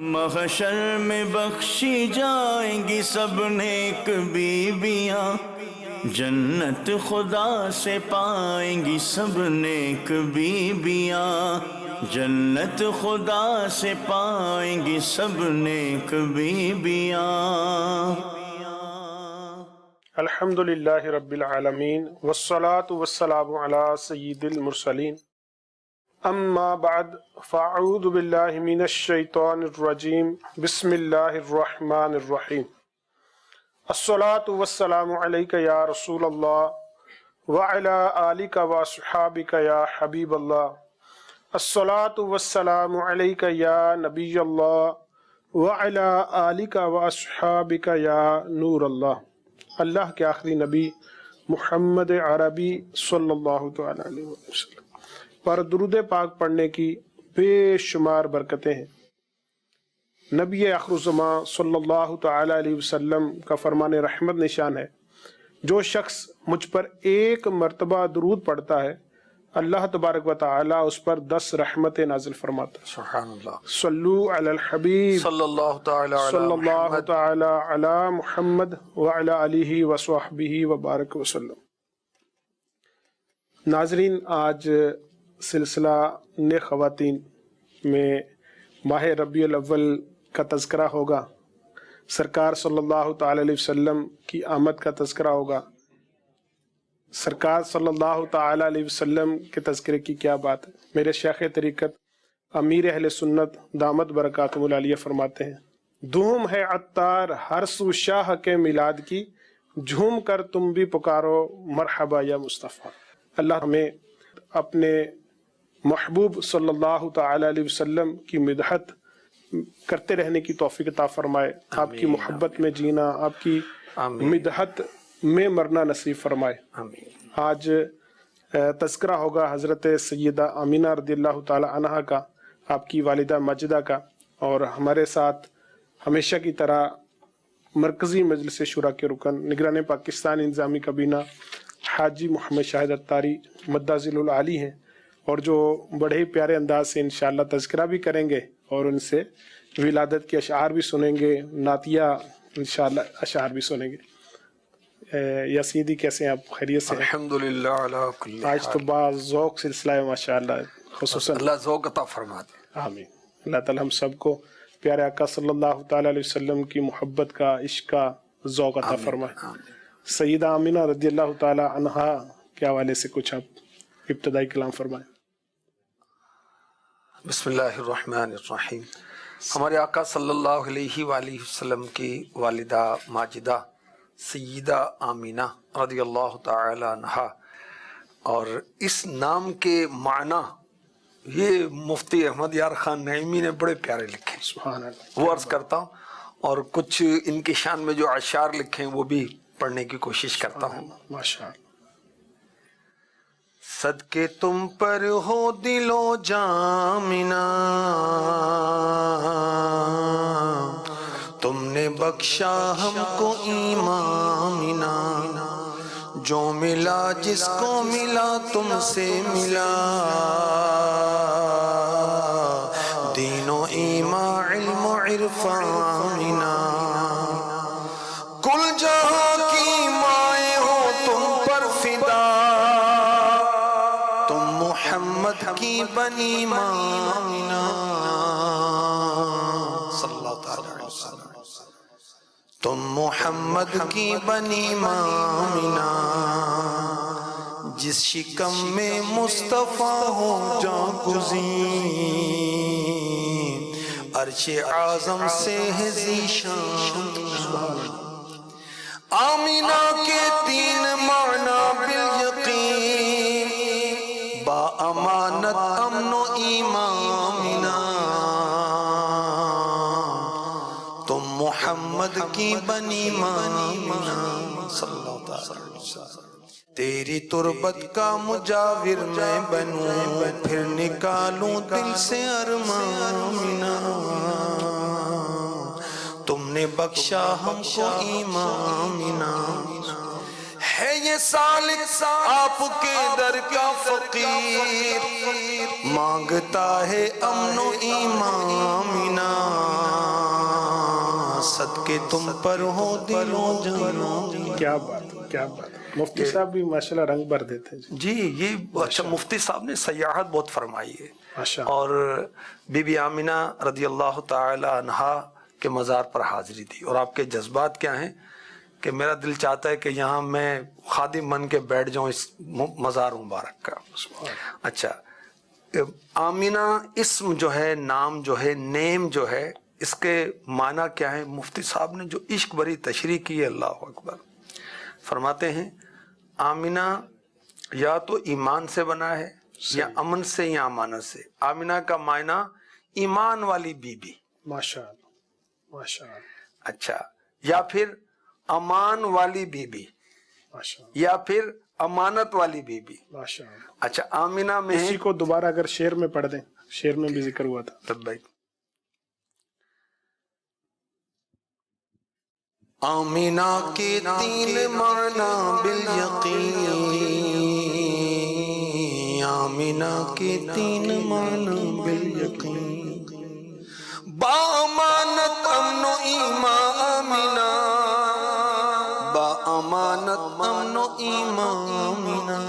محشر میں بخشی جائیں گی سب نیک بیویاں، جنت خدا سے پائیں گی سب نیک بیویاں، جنت خدا سے پائیں گی سب نیک بیویاں۔ الحمدللہ رب العالمین والصلاة والسلام علی سید المرسلین، اما بعد فاعوذ باللہ من الشیطان الرجیم، بسم اللہ الرحمن الرحیم۔ الصلاة والسلام علیک یا رسول اللہ وعلی آلک واصحابک یا حبیب اللہ، الصلاة والسلام علیک یا نبی اللہ وعلی آلک واصحابک یا نور اللہ۔ اللہ کے آخری نبی محمد عربی صلی اللہ تعالی علیہ وسلم پر درود پاک پڑھنے کی بے شمار برکتیں ہیں۔ نبی آخر الزماں صلی اللہ تعالی علیہ وسلم کا فرمان رحمت نشان ہے، جو شخص مجھ پر ایک مرتبہ درود پڑھتا ہے اللہ تبارک و تعالی اس پر 10 رحمتیں نازل فرماتا ہے۔ سبحان اللہ۔ صلو علی الحبیب صلی اللہ تعالی علی محمد وعلی آلہ وصحبہ وبارک وسلم۔ ناظرین، آج سلسلہ نیک خواتین میں ماہ ربیع الاول کا تذکرہ ہوگا، سرکار صلی اللہ تعالی علیہ وسلم کی آمد کا تذکرہ ہوگا۔ سرکار صلی اللہ تعالی علیہ وسلم کے تذکرے کی کیا بات ہے۔ میرے شیخ طریقت امیر اہل سنت دامت برکاتہم العالیہ فرماتے ہیں، دھوم ہے عطار ہر سو شاہ کے میلاد کی، جھوم کر تم بھی پکارو مرحبا یا مصطفیٰ۔ اللہ ہمیں اپنے محبوب صلی اللہ تعالی علیہ وسلم کی مدحت کرتے رہنے کی توفیق عطا فرمائے، آپ کی محبت میں جینا، آپ کی مدحت میں مرنا نصیب فرمائے۔ آج تذکرہ ہوگا حضرت سیدہ آمینہ رضی اللہ تعالی عنہا کا، آپ کی والدہ ماجدہ کا، اور ہمارے ساتھ ہمیشہ کی طرح مرکزی مجلس شورا کے رکن نگران پاکستان انتظامی کابینہ حاجی محمد شاہد اتاری مدہ ذیل العالی ہیں، اور جو بڑے ہی پیارے انداز سے انشاءاللہ تذکرہ بھی کریں گے اور ان سے ولادت کے اشعار بھی سنیں گے، نعتیہ انشاءاللہ اشعار بھی سنیں گے۔ یا سیدی کیسے ہیں آپ؟ خیریت سے ہیں؟ الحمدللہ علی کل حال۔ آج تو بعض ذوق سلسلہ ہے ماشاءاللہ، خصوصاً اللہ ذوق عطا فرما دے۔ آمین۔ اللہ تعالی ہم سب کو پیارے آقا صلی اللہ تعالی علیہ وسلم کی محبت کا، عشق کا ذوق عطا فرمائے۔ سیدہ آمینہ رضی اللہ تعالی عنہا کے حوالے سے کچھ آپ ابتدائی کلام فرمائیں۔ بسم اللہ الرحمن الرحیم۔ ہمارے آقا صلی اللہ علیہ وآلہ وسلم کی والدہ ماجدہ سیدہ آمینہ رضی اللہ تعالی عنہا، اور اس نام کے معنی یہ مفتی احمد یار خان نعیمی نے بڑے پیارے لکھے، سبحان اللہ۔ وہ عرض کرتا ہوں، اور کچھ ان کی شان میں جو اشعار لکھے ہیں وہ بھی پڑھنے کی کوشش کرتا ہوں۔ ماشاءاللہ۔ صدقے تم پر ہو دل و جامنا، تم نے بخشا ہم کو ایماننا، جو ملا جس کو ملا تم سے ملا، دین و ایمان علم و عرفاننا، کل جہاں کی مائیں ہو تم پر فدا، تم محمد کی بنی مامینا، صلی اللہ علیہ وسلم، تم محمد کی بنی مامینا، جس شکم میں مصطفیٰ ہو جاں گزین، عرش اعظم سے ہے ذیشان۔ آمینہ کے 3 معنی بالیقین، با امانت امن و ایماننا، تم محمد کی بنی مامینا، صلی اللہ علیہ وسلم۔ تیری تربت کا مجاور میں بنوں، پھر نکالوں دل سے ارماننا، تم نے بخشا ہم کو ایماننا، ہے یہ سالک آپ کے در کا فقیر، مانگتا ہے امن و ایماننا، کہ تم پر ہو دل و جان. کیا بات ہے، کیا بات ہے. مفتی صاحب بھی ماشاءاللہ رنگ بھر دیتے ہیں. جی یہ اچھا مفتی صاحب نے سیاحت بہت فرمائی ہے. ماشاء اور بی بی آمینہ رضی اللہ تعالی عنہا کے مزار پر حاضری دی. اور آپ کے جذبات کیا ہیں کہ میرا دل چاہتا ہے کہ یہاں میں خادم بن کے بیٹھ جاؤں اس مزار مبارک کا. اچھا آمینہ اسم جو ہے، نام جو ہے، نیم جو ہے، اس کے معنی کیا ہے؟ مفتی صاحب نے جو عشق بری تشریح کی ہے، اللہ اکبر. فرماتے ہیں آمینہ یا تو ایمان سے بنا ہے یا امن سے یا امانت سے. آمینہ کا معنی ایمان والی بی بی. ماشاء اللہ، ماشاء اللہ، اچھا، یا پھر امان والی بی بی، ماشاء اللہ، یا پھر امانت والی بی بی. ماشاء اللہ. اچھا آمینہ میں ہے اسی کو دوبارہ اگر شعر میں پڑھ دیں، شعر میں بھی ذکر ہوا تھا. لبیک. آمینہ کے تین معنی بالیقین، آمینہ کے تین معنی بالیقین. با امانت امن و ایمان آمینہ، با امانت امن و ایمان آمینہ،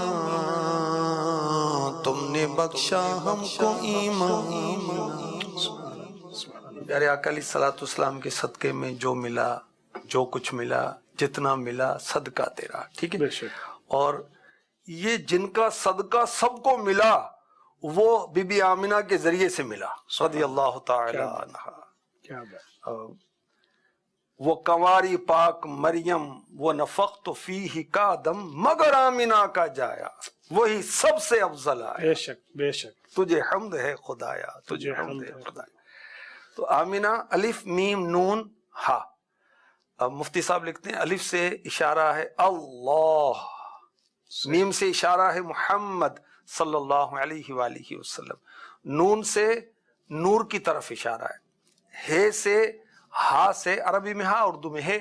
تم نے بخشا ہم کو ایمان. پیارے آقا علیہ الصلوۃ والسلام کے صدقے میں جو ملا، جو کچھ ملا، جتنا ملا، صدقہ تیرا. ٹھیک ہے. بے شک. اور یہ جن کا صدقہ سب کو ملا وہ بی بی آمینہ کے ذریعے سے ملا رضی اللہ تعالی عنہا. کیا بات. وہ کنواری پاک مریم وہ نفخت فیہ کا دم، مگر آمینہ کا جایا وہی سب سے افضل آیا. بے شک، بے شک. تجھے حمد ہے خدایا، تجھے حمد ہے خدایا. تو آمینہ الف میم نون ہا. اب مفتی صاحب لکھتے ہیں الف سے اشارہ ہے اللہ، میم سے اشارہ ہے محمد صلی اللہ علیہ وآلہ وسلم، نون سے نور کی طرف اشارہ ہے، ہے سے ہا سے، عربی میں ہا اردو میں ہے،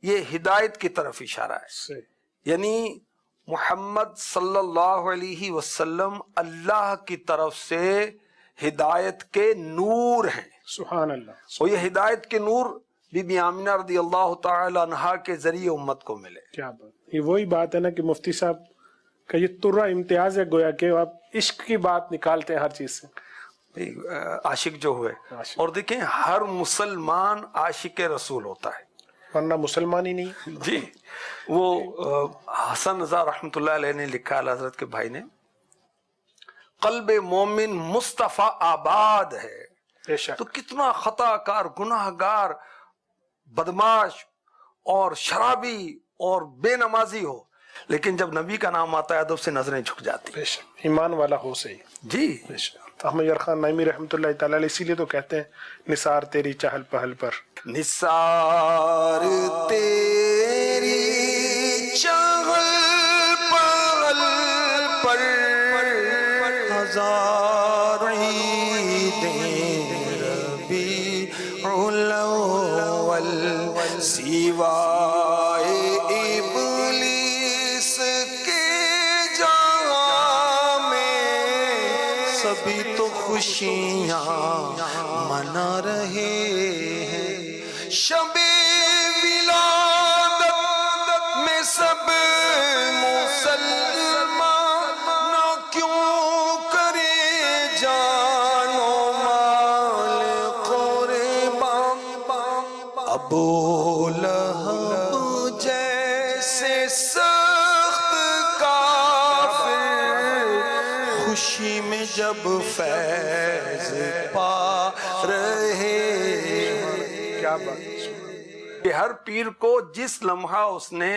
یہ ہدایت کی طرف اشارہ ہے. صحیح. یعنی محمد صلی اللہ علیہ وسلم اللہ کی طرف سے ہدایت کے نور ہیں. سبحان اللہ. اور یہ ہدایت کے نور بی بی آمینہ رضی اللہ تعالی عنہا کے ذریعے امت کو ملے. کیا بات. یہ وہی بات ہے نا کہ مفتی صاحب کا یہ ترا امتیاز ہے، گویا کہ آپ عشق کی بات نکالتے ہیں ہر چیز سے. عاشق جو ہوئے، اور دیکھیں ہر مسلمان عاشق رسول ہوتا ہے، ورنہ مسلمان ہی نہیں. جی. وہ حسن رضا رحمۃ اللہ علیہ نے لکھا، حضرت کے بھائی نے، قلب مومن مصطفیٰ آباد ہے. بے شک. تو کتنا خطا کار، گناہ گار، بدماش اور شرابی اور بے نمازی ہو، لیکن جب نبی کا نام آتا ہے ادب سے نظریں جھک جاتی. بے شک. ایمان والا ہو صحیح. جی. بے شک. احمد یار خان نعیمی رحمۃ اللہ تعالی علیہ اسی لیے تو کہتے ہیں نثار تیری چہل پہل پر، نثار تیری چہل پہل پر، ہزار عیدیں ربیع الاول سوائے ابلیس کے جہاں میں سبھی تو خوشیاں منا رہے ہیں. شب ولادت میں سب مسلمان کیوں کرے جان و مال قربان. ابو لہب جیسے سخت کافر خوشی میں جب فیض پا رہے. کیا بات. کہ ہر پیر کو جس لمحہ اس نے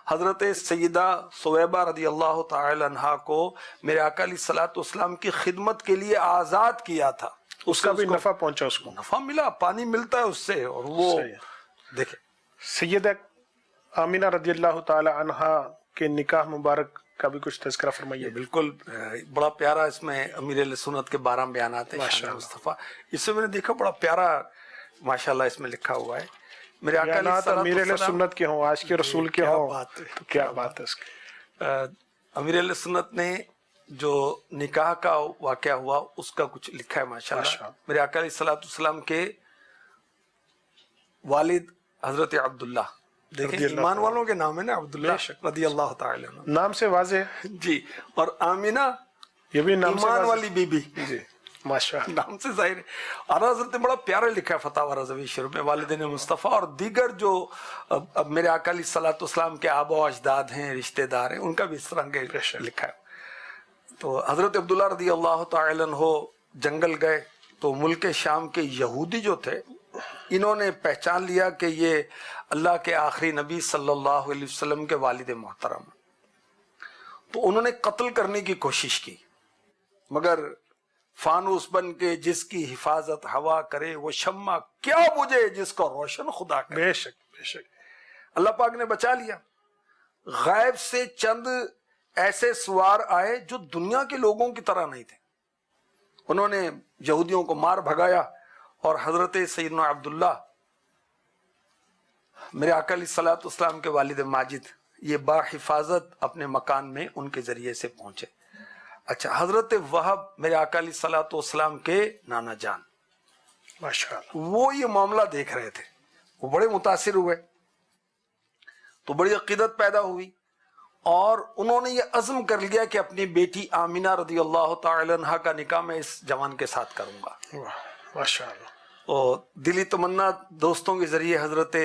حضرت سیدہ ثویبہ رضی اللہ تعالی عنہا کو میرے آقا علیہ الصلوۃ والسلام کی خدمت کے لیے آزاد کیا تھا، اس کا بھی نفع پہنچا، اس کو نفع ملا، پانی ملتا ہے اس سے. اور وہ دیکھیں سیدہ آمینہ رضی اللہ تعالی عنہا کے نکاح مبارک کا بھی کچھ تذکرہ فرمائیے. بالکل بڑا پیارا اس میں امیر اہل سنت کے 12 بیانات ہیں شان مصطفیٰ. اس سے میں نے دیکھا بڑا پیارا ماشاءاللہ اس میں لکھا ہوا ہے. میرے آقا علیہ الصلوۃ امیر اہل سنت کے ہوں، عاشق رسول کے ہوں، تو کیا بات ہے اس کی. امیر اہل سنت نے جو نکاح کا واقعہ ہوا اس کا کچھ لکھا ہے ماشاءاللہ. میرے آقا علیہ الصلوۃ والسلام کے والد حضرت عبداللہ، دیکھیں رضی اللہ ایمان تعالیٰ والوں کے نام ہے نا عبداللہ بے شک۔ رضی اللہ تعالی عنہ، نام سے واضح ہے، جی، اور آمینہ یہ بھی نام سے ایمان واضح والی بی بی، جی ماشاء اللہ۔ نام سے ظاہر ہے۔ اور حضرت نے بڑا پیارا لکھا ہے فتاوی رضوی شروع میں، والدین مصطفیٰ اور دیگر جو اب میرے آقا علیہ الصلوۃ والسلام کے آبا و اجداد ہیں، رشتہ دار ہیں، ان کا بھی اس طرح کے لکھا ہے۔ تو حضرت عبداللہ رضی اللہ تعالی عنہ جنگل گئے تو ملک شام کے یہودی جو تھے انہوں نے پہچان لیا کہ یہ اللہ کے آخری نبی صلی اللہ علیہ وسلم کے والد محترم، تو انہوں نے قتل کرنے کی کوشش کی، مگر فانوس بن کے جس کی حفاظت ہوا کرے وہ شمع کیا بجھے جس کو روشن خدا کرے۔ بے شک بے شک۔ اللہ پاک نے بچا لیا۔ غیب سے چند ایسے سوار آئے جو دنیا کے لوگوں کی طرح نہیں تھے، انہوں نے یہودیوں کو مار بھگایا، اور حضرت سیدنا عبداللہ میرے آقا علیہ الصلوۃ والسلام کے والد ماجد یہ باحفاظت اپنے مکان میں ان کے ذریعے سے پہنچے۔ اچھا، حضرت وہب میرے آقا علیہ الصلوۃ والسلام کے نانا جان، ماشاء اللہ، وہ یہ معاملہ دیکھ رہے تھے، وہ بڑے متاثر ہوئے، تو بڑی عقیدت پیدا ہوئی، اور انہوں نے یہ عزم کر لیا کہ اپنی بیٹی آمینہ رضی اللہ تعالی عنہا کا نکاح میں اس جوان کے ساتھ کروں گا۔ واہ، ماشاء اللہ۔ اور دلی تمنا دوستوں کے ذریعے حضرت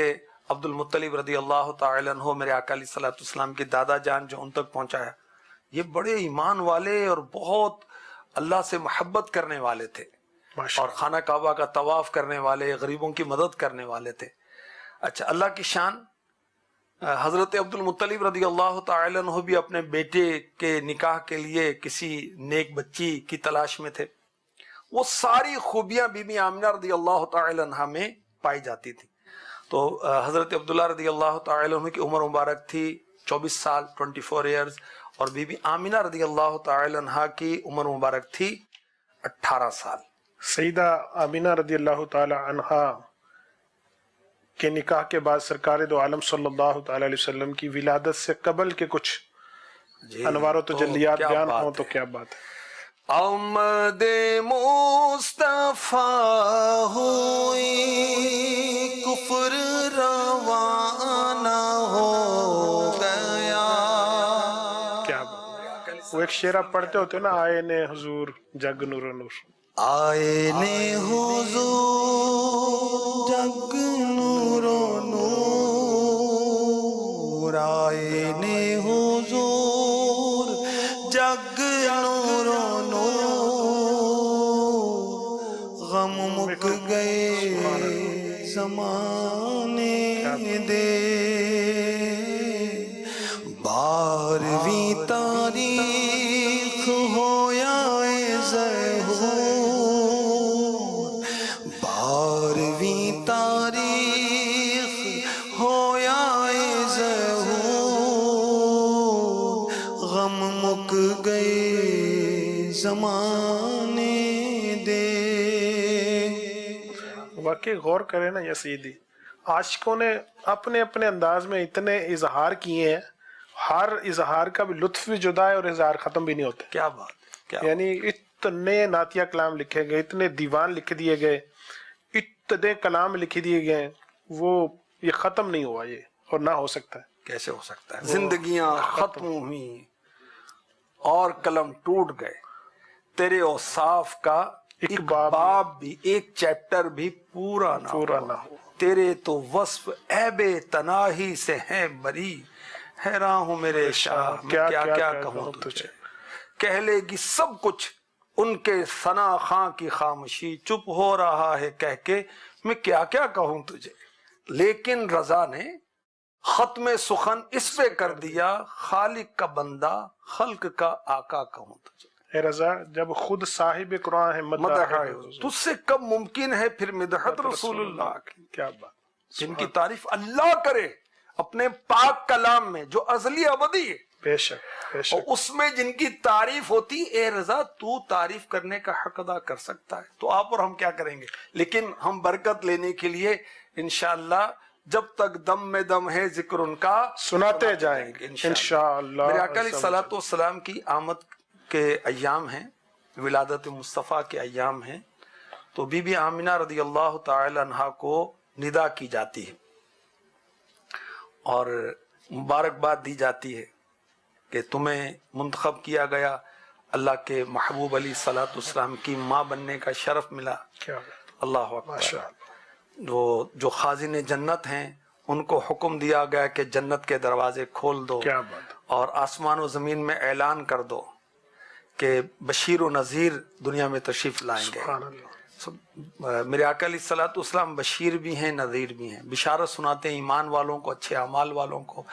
عبد المطلب رضی اللہ تعالی عنہ میرے آقا علیہ الصلوۃ والسلام کی دادا جان جو ان تک پہنچایا، یہ بڑے ایمان والے اور بہت اللہ سے محبت کرنے والے تھے، ماشاء اور خانہ کعبہ کا طواف کرنے والے، غریبوں کی مدد کرنے والے تھے۔ اچھا، اللہ کی شان، حضرت عبد المطلب رضی اللہ تعالی عنہ بھی اپنے بیٹے کے نکاح کے لیے کسی نیک بچی کی تلاش میں تھے۔ وہ ساری خوبیاں بی بی آمنہ رضی اللہ تعالی عنہ میں پائی جاتی تھی۔ تو حضرت عبداللہ رضی اللہ تعالی عنہ کی عمر مبارک تھی 24 سال 24 ایئرز، اور بی بی آمنہ رضی اللہ تعالی عنہ کی عمر مبارک تھی 18 سال۔ سیدہ آمینہ رضی اللہ تعالی عنہا کے نکاح کے بعد سرکار دو عالم صلی اللہ تعالی علیہ وسلم کی ولادت سے قبل کے کچھ انوار و تجلیات کیا بیان بات ہوں تو ہے۔ کیا بات ہے۔ آمد مصطفیٰ ہوئی کفر روانہ ہو گیا۔ کیا بات ہے۔ وہ ایک شعر آپ پڑھتے ہوتے ہو نا، آئے نے حضور جگ نور و نور، آئے نے حضور جگ نور و نور، آئے نے حضور جگ نور و نور، غم مک گئے زمانے دے، بارہویں تاریخ ہو یا ظہور، بارہویں تاریخ ہو یا ظہور، غم مک گئے زمانے دے۔ واقعی غور کرے نا یا سیدی، عاشقوں نے اپنے اپنے انداز میں اتنے اظہار کیے ہیں، ہر اظہار کا بھی لطف بھی جدا ہے اور اظہار ختم بھی نہیں ہوتے۔ کیا بات، کیا یعنی اتنے نعتیہ کلام لکھے گئے، اتنے دیوان لکھ دیے گئے، اتنے کلام لکھ دیے گئے، وہ یہ ختم نہیں ہوا، یہ اور نہ ہو سکتا ہے۔ کیسے ہو سکتا ہے؟ زندگیاں ختم ہوئیں اور قلم ٹوٹ گئے، تیرے اوصاف کا ایک باب بھی، ایک چیپٹر بھی پورا نہ ہو، تیرے تو وصف عیب تناہی سے ہیں بری، حیران ہوں میرے شاہ میں کیا کیا کہوں تجھے، کہہ لے گی سب کچھ ان کے ثنا خاں کی خاموشی، چپ ہو رہا ہے کہہ کے میں کیا کیا کہوں تجھے، لیکن رضا نے ختم سخن اس پہ کر دیا، خالق کا بندہ خلق کا آقا کہوں تجھے۔ اے رضا، جب خود صاحب قرآن ہے مدح تجھ سے کب ممکن ہے پھر مدحت رسول اللہ کی، کیا بات، جن کی تعریف اللہ کرے اپنے پاک کلام میں جو ازلی ابدی ہے، بے شک بے اور شک۔ اس میں جن کی تعریف ہوتی، اے رضا تو تعریف کرنے کا حق ادا کر سکتا ہے، تو آپ اور ہم کیا کریں گے؟ لیکن ہم برکت لینے کے لیے انشاءاللہ جب تک دم میں دم ہے ذکر ان کا سناتے جائیں گے انشاءاللہ۔ میرے آقا علیہ الصلوۃ والسلام کی آمد کے ایام ہیں، ولادت مصطفیٰ کے ایام ہیں، تو بی بی آمنہ رضی اللہ تعالی عنہا کو ندا کی جاتی ہے اور مبارکباد دی جاتی ہے کہ تمہیں منتخب کیا گیا، اللہ کے محبوب علیہ الصلوۃ والسلام کی ماں بننے کا شرف ملا. اللہ اکبر. جو خازن جنت ہیں ان کو حکم دیا گیا کہ جنت کے دروازے کھول دو اور آسمان و زمین میں اعلان کر دو کہ بشیر و نذیر دنیا میں تشریف لائیں گے. میرے آقا علیہ الصلوۃ والسلام بشیر بھی ہیں، نذیر بھی ہیں. بشارت سناتے ہیں ایمان والوں کو، اچھے اعمال والوں کو،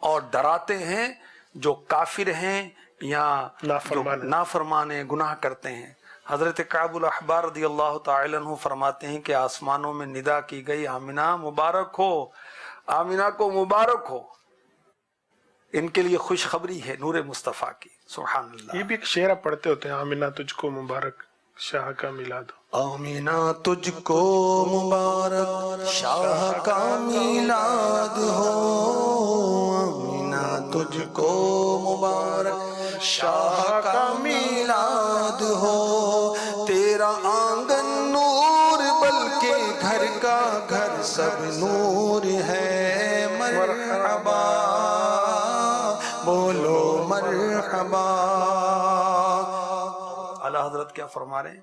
اور ڈراتے ہیں جو کافر ہیں یا نافرمان ہیں، گناہ کرتے ہیں. حضرت کعب الاحبار رضی اللہ تعالی عنہ فرماتے ہیں کہ آسمانوں میں ندا کی گئی، آمنہ مبارک ہو، آمنہ کو مبارک ہو. ان کے لیے خوشخبری ہے نور مصطفیٰ کی. سبحان اللہ. یہ بھی ایک شعر پڑھتے ہوتے ہیں، آمنہ تجھ کو مبارک شاہ کا میلاد ہو. آمینہ تجھ کو مبارک شاہ کا میلاد ہو، آمینہ تجھ کو مبارک شاہ کا میلاد ہو. تیرا آنگن نور بلکہ گھر کا گھر سب نور ہے. مرحبا بولو مرحبا. اعلیٰ حضرت کیا فرما رہے ہیں؟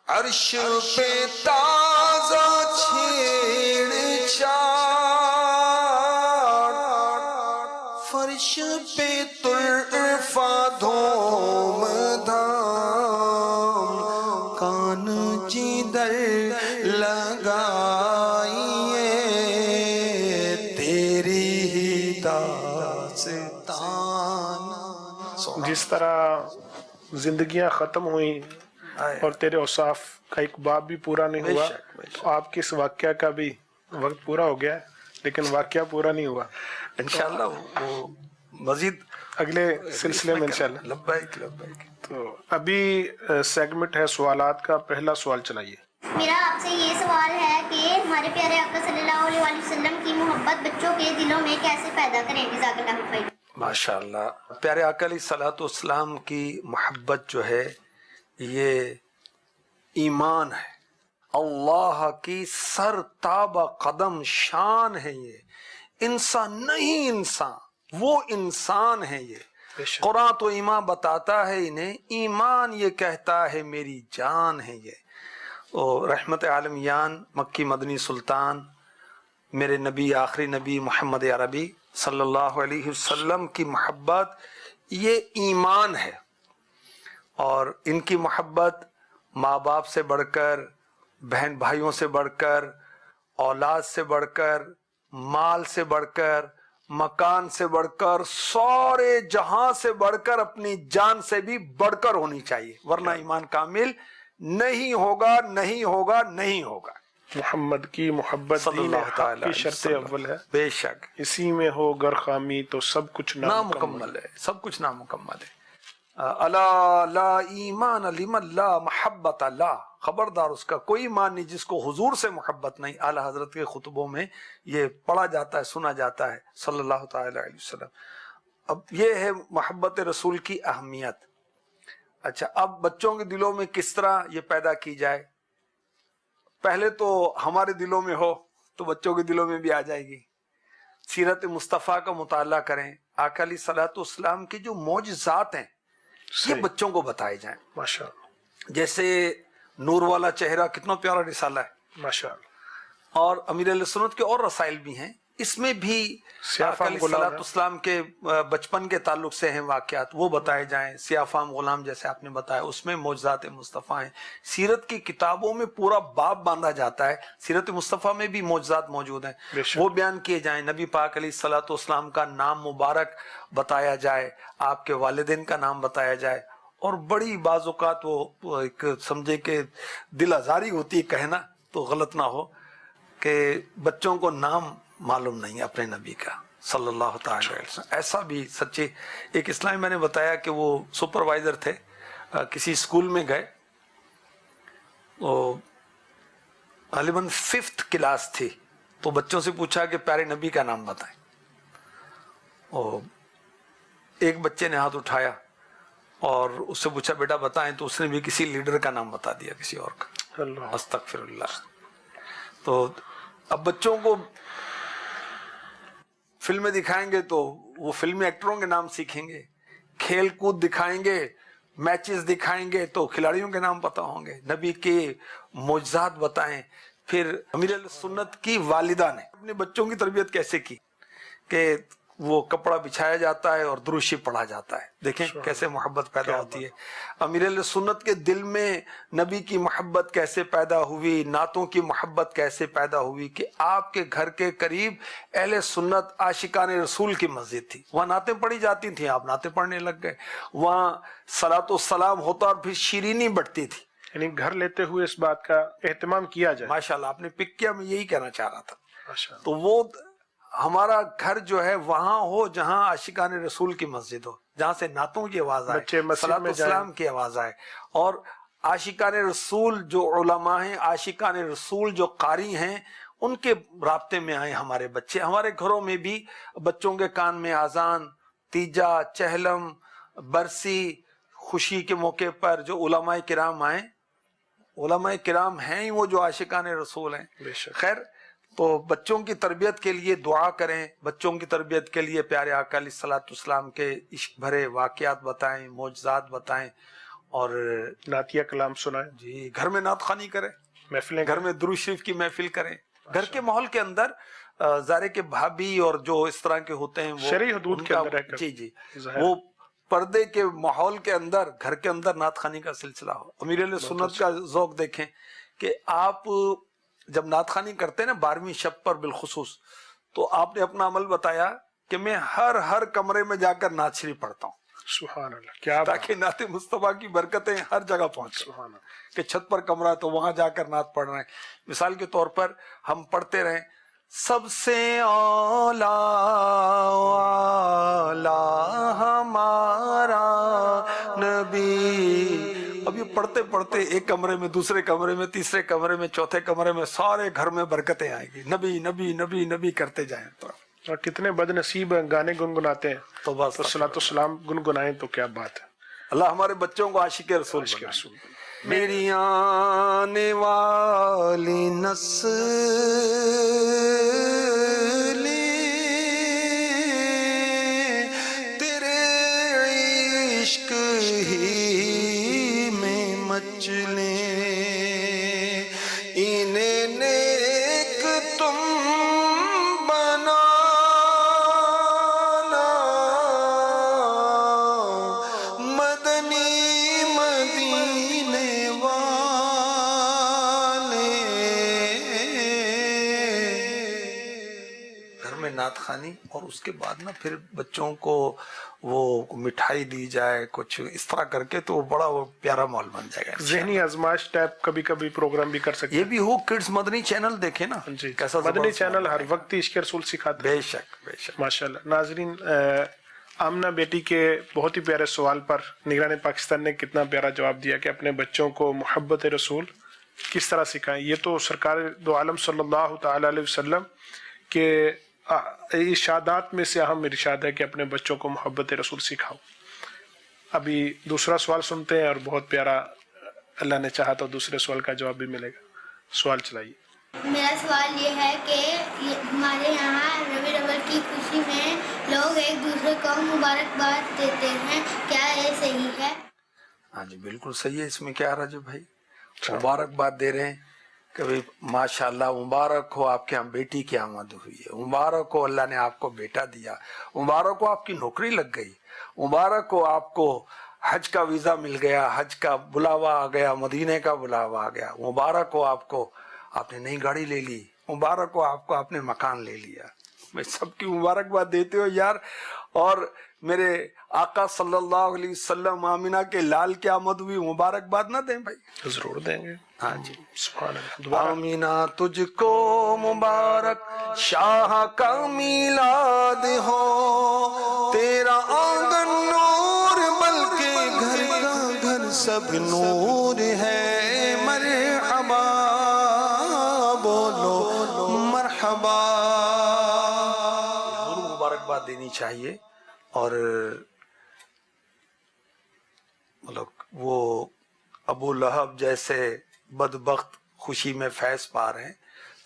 عرش پہ تازہ چھیڑ چھاڑ، فرش پہ طرفہ دھوم دھام، کان جدھر لگائیے تیری ہی داستان. جس طرح زندگیاں ختم ہوئیں اور تیرے اوصاف کا ایک باب بھی پورا نہیں ہوا، تو آپ کے اس واقعہ کا بھی وقت پورا ہو گیا لیکن واقعہ پورا نہیں ہوا. انشاءاللہ وہ مزید اگلے سلسلے میں انشاءاللہ. لبیک لبیک. تو ابھی سیگمنٹ ہے سوالات کا. پہلا سوال چلائیے. میرا آپ سے یہ سوال ہے کہ ہمارے پیارے آقا صلی اللہ علیہ وآلہ وسلم کی محبت بچوں کے دلوں میں کیسے پیدا کریں؟ جزاک اللہ خیر. ماشاءاللہ. پیارے آقا علیہ الصلوۃ والسلام کی محبت جو ہے یہ ایمان ہے، اللہ کی سر تابہ قدم شان ہے. یہ انسان نہیں، انسان وہ انسان ہے. یہ قرآن تو ایمان بتاتا ہے انہیں، ایمان یہ کہتا ہے میری جان ہے. یہ رحمت عالمیان مکی مدنی سلطان میرے نبی آخری نبی محمد عربی صلی اللہ علیہ وسلم کی محبت یہ ایمان ہے. اور ان کی محبت ماں باپ سے بڑھ کر، بہن بھائیوں سے بڑھ کر، اولاد سے بڑھ کر، مال سے بڑھ کر، مکان سے بڑھ کر، سارے جہاں سے بڑھ کر، اپنی جان سے بھی بڑھ کر ہونی چاہیے، ورنہ ایمان کامل نہیں ہوگا، نہیں ہوگا، نہیں ہوگا. محمد کی محبت دین حق کی شرط اول ہے. بے شک اسی میں ہو گر خامی تو سب کچھ نامکمل ہے، سب کچھ نامکمل ہے. الا لا ایمان لمن لا محبت لا، خبردار اس کا کوئی ایمان نہیں جس کو حضور سے محبت نہیں. اعلیٰ حضرت کے خطبوں میں یہ پڑھا جاتا ہے، سنا جاتا ہے صلی اللہ تعالی علیہ وسلم. اب یہ ہے محبت رسول کی اہمیت. اچھا، اب بچوں کے دلوں میں کس طرح یہ پیدا کی جائے؟ پہلے تو ہمارے دلوں میں ہو تو بچوں کے دلوں میں بھی آ جائے گی. سیرت مصطفیٰ کا مطالعہ کریں، آقا علیہ الصلوۃ والسلام کے جو معجزات ہیں یہ بچوں کو بتائے جائیں. ماشاءاللہ. جیسے نور والا چہرہ کتنا پیارا رسالہ ہے ماشاءاللہ. اور امیر علیہ سنت کے اور رسائل بھی ہیں، اس میں بھی آقا علیہ الصلوۃ والسلام کے بچپن کے تعلق سے ہیں واقعات، وہ بتائے جائیں. سیاہ فام غلام جیسے آپ نے بتایا، اس میں معجزات مصطفیٰ ہیں. سیرت کی کتابوں میں پورا باب باندھا جاتا ہے، سیرت مصطفیٰ میں بھی معجزات موجود ہیں، وہ بیان کیے جائیں. نبی پاک علیہ الصلوۃ والسلام کا نام مبارک بتایا جائے، آپ کے والدین کا نام بتایا جائے. اور بڑی بعض اوقات وہ ایک سمجھے کہ دل آزاری ہوتی ہے، کہنا تو غلط نہ ہو، کہ بچوں کو نام معلوم نہیں اپنے نبی کا صلی اللہ تعالی علیہ وسلم. ایسا بھی سچے ایک اسلامی میں نے بتایا کہ وہ سپروائزر تھے، کسی اسکول میں گئے، وہ غالباً 5th کلاس تھی، تو بچوں سے پوچھا کہ پیارے نبی کا نام بتائیں. ایک بچے نے ہاتھ اٹھایا اور اس سے پوچھا بیٹا بتائیں، تو اس نے بھی کسی لیڈر کا نام بتا دیا، کسی اور کا. استغفر اللہ. تو اب بچوں کو فلمیں دکھائیں گے تو وہ فلمی ایکٹروں کے نام سیکھیں گے، کھیل کود دکھائیں گے، میچز دکھائیں گے تو کھلاڑیوں کے نام پتہ ہوں گے، نبی کے معجزات بتائیں۔ پھر امیر اہل سنت کی والدہ نے اپنے بچوں کی تربیت کیسے کی کہ وہ کپڑا بچھایا جاتا ہے اور درود شریف پڑھا جاتا ہے، دیکھیں کیسے محبت پیدا ہوتی ہے۔ امیر اہل سنت کے دل میں نبی کی محبت کیسے پیدا ہوئی، نعتوں کی محبت کیسے پیدا ہوئی کہ آپ کے گھر کے قریب اہل سنت عاشقان رسول کی مسجد تھی، وہاں نعتیں پڑھی جاتی تھیں، آپ نعتیں پڑھنے لگ گئے، وہاں صلاۃ و سلام ہوتا اور پھر شیرینی بٹتی تھی۔ یعنی گھر لیتے ہوئے اس بات کا اہتمام کیا جائے۔ ماشاءاللہ، آپ نے پک کیا، میں یہی کہنا چاہ رہا تھا۔ ماشاءاللہ۔ تو وہ ہمارا گھر جو ہے وہاں ہو جہاں عاشقان رسول کی مسجد ہو، جہاں سے نعتوں کی آواز آئے، بچے مسجد صلاۃ میں و سلام کی آواز آئے، اور عاشقان رسول جو علماء ہیں، عاشقان رسول جو قاری ہیں، ان کے رابطے میں آئے ہمارے بچے۔ ہمارے گھروں میں بھی بچوں کے کان میں اذان، تیجا، چہلم، برسی، خوشی کے موقع پر جو علماء کرام آئیں، علماء کرام ہیں ہی وہ جو عاشقان رسول ہیں۔ بے شک۔ خیر، تو بچوں کی تربیت کے لیے دعا کریں، بچوں کی تربیت کے لیے پیارے آقا علیہ الصلوۃ والسلام کے عشق بھرے واقعات بتائیں، معجزات بتائیں، اور نعتیہ کلام سنائیں، جی گھر میں نعت خوانی کریں، محفلیں گھر میں درود شریف کی محفل کریں، گھر کے ماحول کے اندر ظاہر کے بھابھی اور جو اس طرح کے ہوتے ہیں وہ شرعی حدود ان کے کا- اندر رہ کر جی جی ظاہر۔ وہ پردے کے ماحول کے اندر، گھر کے اندر نعت خوانی کا سلسلہ ہو۔ امیر علیہ سنت کا ذوق دیکھیں کہ آپ جب نعت خوانی کرتے ہیں نا 12ویں شب پر بالخصوص، تو آپ نے اپنا عمل بتایا کہ میں ہر کمرے میں جا کر نعت شریف پڑھتا ہوں، سبحان اللہ، کیا بات، تاکہ نعت مصطفیٰ کی برکتیں ہر جگہ پہنچیں۔ سبحان اللہ۔ کہ چھت پر کمرہ ہے تو وہاں جا کر نعت پڑھ رہے ہیں۔ مثال کے طور پر ہم پڑھتے رہیں سب سے اولا ہمارا نبی، اب یہ پڑھتے پڑھتے ایک کمرے میں، دوسرے کمرے میں، تیسرے کمرے میں، چوتھے کمرے میں، سارے گھر میں برکتیں آئیں گی، نبی نبی نبی نبی کرتے جائیں تو اور کتنے بد نصیب گانے گنگناتے ہیں تو بس تو صلاۃ و سلام گنگنائیں تو کیا بات ہے۔ اللہ ہمارے بچوں کو عاشق رسول عاشق بنائے۔ رسول۔ میری آنے والی نسل تیرے عشق ہی میں مچلے، انہیں نیک تم بنانا، مدنی مدینے والے۔ گھر میں نعت خوانی، اور اس کے بعد نا پھر بچوں کو وہ مٹھائی دی جائے، کچھ اس طرح کر کے، تو بڑا وہ پیارا ماحول بن جائے گا۔ ذہنی آزمائش ٹائپ کبھی کبھی پروگرام بھی کر سکتے یہ ہیں۔ بھی ہو، کڈز مدنی چینل دیکھیں نا، جی، کیسا مدنی زبردست چینل ماحول ہر ہے۔ وقت عشق رسول سکھاتے ہیں۔ بے شک بے شک۔ ماشاءاللہ۔ ناظرین، آمنہ بیٹی کے بہت ہی پیارے سوال پر نگران پاکستان نے کتنا پیارا جواب دیا کہ اپنے بچوں کو محبت رسول کس طرح سکھائیں۔ یہ تو سرکار دو عالم صلی اللہ تعالی علیہ وسلم کے ارشادات میں سے اہم ارشاد ہے کہ اپنے بچوں کو محبت رسول سکھاؤ۔ ابھی دوسرا سوال سنتے ہیں، اور بہت پیارا، اللہ نے چاہا تو دوسرے سوال کا جواب بھی ملے گا۔ سوال چلائیے۔ میرا سوال یہ ہے کہ ہمارے یہاں ربیع الاول کی خوشی میں لوگ ایک دوسرے کو مبارکباد دیتے ہیں، کیا یہ صحیح ہے؟ ہاں جی بالکل صحیح ہے، اس میں کیا رہا جو بھائی مبارکباد دے رہے ہیں کہ بھائی ماشاءاللہ مبارک ہو، آپ کے یہاں بیٹی کی آمد ہوئی ہے، مبارک ہو اللہ نے آپ کو بیٹا دیا، مبارک ہو آپ کی نوکری لگ گئی، مبارک ہو آپ کو حج کا ویزا مل گیا، حج کا بلاوا آ گیا، مدینے کا بلاوا آ گیا، مبارک ہو آپ کو آپ نے نئی گاڑی لے لی، مبارک ہو آپ کو آپ نے مکان لے لیا۔ میں سب کی مبارکباد دیتے ہو یار، اور میرے آقا صلی اللہ علیہ وسلم آمینہ کے لال کی آمد ہوئی، مبارکباد نہ دیں بھائی؟ ضرور دیں گے۔ ہاں جی۔ سبحان اللہ۔ دوبارہ۔ آمینہ تجھ کو مبارک شاہ کا میلاد ہو، تیرا آنگن نور بلکہ گھر کا گھر سب نور ہے، مرحبا بولو مرحبا۔ ضرور مبارکباد دینی چاہیے، اور مطلب وہ ابو لہب جیسے بدبخت خوشی میں فیض پا رہے ہیں،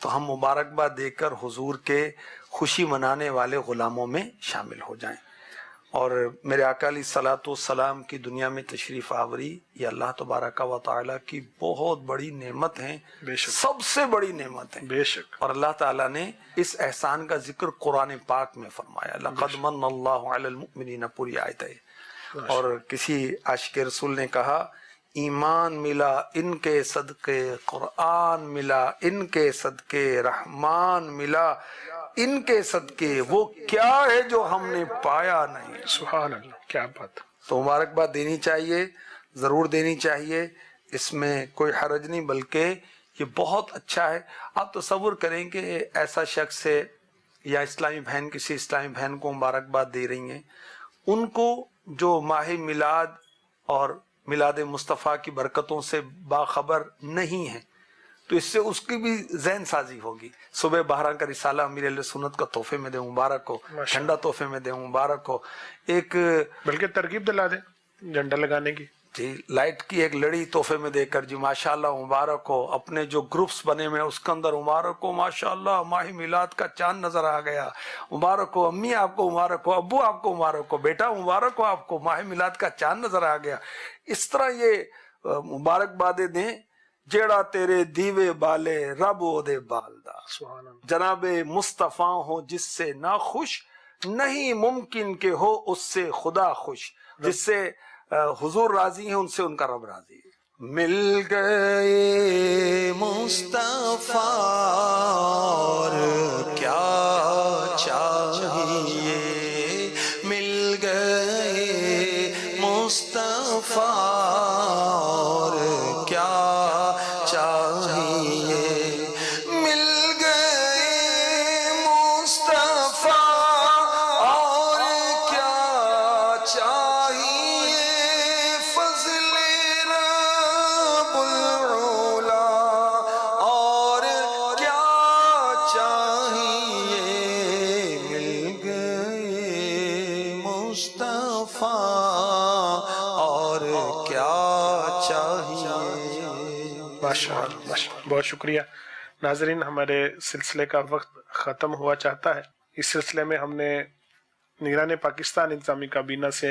تو ہم مبارکباد دے کر حضور کے خوشی منانے والے غلاموں میں شامل ہو جائیں۔ اور میرے آقا علیہ الصلوۃ والسلام کی دنیا میں تشریف آوری یہ اللہ تبارک و تعالیٰ کی بہت بڑی نعمت ہیں، بے شک، سب سے بڑی نعمت ہے۔ بے شک، اور اللہ تعالیٰ نے اس احسان کا ذکر قرآن پاک میں فرمایا، لقد من اللہ علی المؤمنین، پوری آیت ہے۔ اور کسی عاشق رسول نے کہا ایمان ملا ان کے صدقے، قرآن ملا ان کے صدقے، رحمان ملا ان کے صدقے، وہ کیا ہے جو ہم نے پایا نہیں۔ سبحان اللہ، کیا بات۔ تو مبارکباد دینی چاہیے، ضرور دینی چاہیے، اس میں کوئی حرج نہیں، بلکہ یہ بہت اچھا ہے۔ آپ تصور کریں کہ ایسا شخص ہے یا اسلامی بہن کسی اسلامی بہن کو مبارکباد دے رہی ہیں، ان کو جو ماہ میلاد اور میلاد مصطفیٰ کی برکتوں سے باخبر نہیں ہے، تو اس سے اس کی بھی ذہن سازی ہوگی۔ صبح 12 کا رسالہ امیر اہل سنت کا تحفے میں دے مبارک ہو، جھنڈا تحفے میں دے مبارک ہو، ایک بلکہ ترغیب دلا دیں جھنڈا لگانے کی، جی لائٹ کی ایک لڑی تحفے میں دے کر جی ماشاءاللہ مبارک ہو، اپنے جو گروپس بنے ہوئے اس کے اندر مبارک ہو، ماشاءاللہ ماہ میلاد کا چاند نظر آ گیا، مبارک ہو، امی آپ کو مبارک ہو، ابو آپ کو مبارک ہو، بیٹا مبارک ہو آپ کو، ماہ میلاد کا چاند نظر آ گیا۔ اس طرح یہ مبارکبادیں دیں، جیڑا تیرے دیوے بالے رب او دے بالدا، سبحان اللہ، جناب مصطفیٰ ہو جس سے نہ خوش، نہیں ممکن کہ ہو اس سے خدا خوش، جس سے حضور راضی ہیں ان سے ان کا رب راضی ہے۔ مل گئے مصطفیٰ اور کیا چاہیے، مل گئے مصطفیٰ اور کیا چاہیے، مل گئے مصطفیٰ اور کیا چاہیے، فضل رب العلا اور کیا چاہیے، مل گئے مصطفیٰ اور کیا چاہیے۔ ماشاءاللہ، ماشاءاللہ، بہت شکریہ۔ ناظرین، ہمارے سلسلے کا وقت ختم ہوا چاہتا ہے۔ اس سلسلے میں ہم نے نگران پاکستان انتظامی کابینہ سے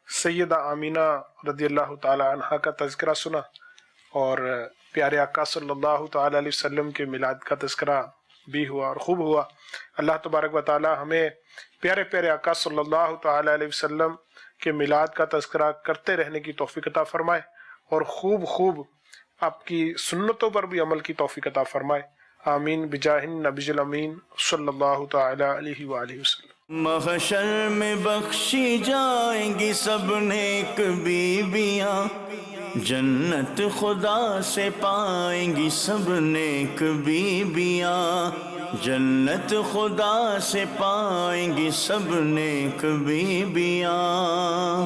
سیدہ آمینہ رضی اللہ تعالی عنہا کا تذکرہ سنا، اور پیارے آقا صلی اللہ تعالی علیہ وسلم کے میلاد کا تذکرہ بھی ہوا اور خوب ہوا۔ اللہ تبارک و تعالی ہمیں پیارے پیارے آقا صلی اللہ تعالی علیہ وسلم کے میلاد کا تذکرہ کرتے رہنے کی توفیق عطا فرمائے، اور خوب خوب آپ کی سنتوں پر بھی عمل کی توفیق عطا فرمائے۔ آمین بجاہ النبی الامین صلی اللہ تعالی علیہ وآلہ وسلم۔ محشر میں بخشی جائیں گی سب نیک بیویاں، جنت خدا سے پائیں گی سب نیک بیویاں، جنت خدا سے پائیں گی سب نیک بیویاں۔